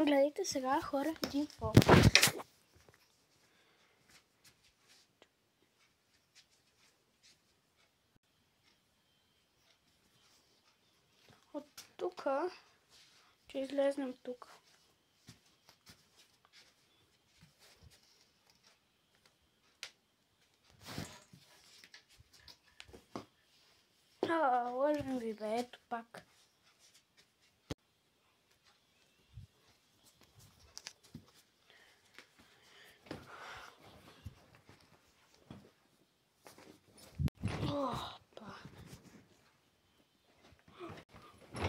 Гледайте сега, хора, един фон. От тук ще излезнем тук. Лъжем ви, бе, ето пак.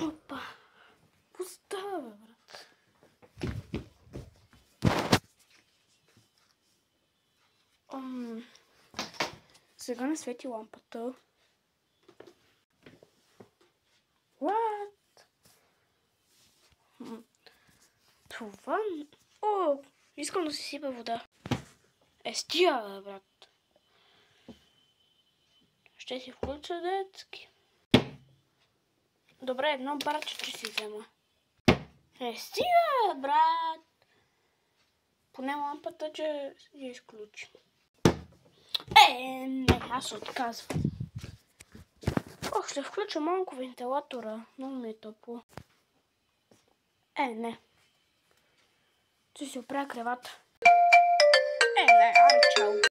Опа. Пуста, бе, брат. Сега не свети лампата. What? Това... О, искам да си сипа вода. Стига, бе, брат. Ще си включа детски. Добре, едно барче ще си взема. Стига, брат. Поне лампата, че я изключи. Не, аз отказвам. Ще включа малко вентилатора. Много ми е топло. Не. Ще си оправя кревата. Не, аре, чао.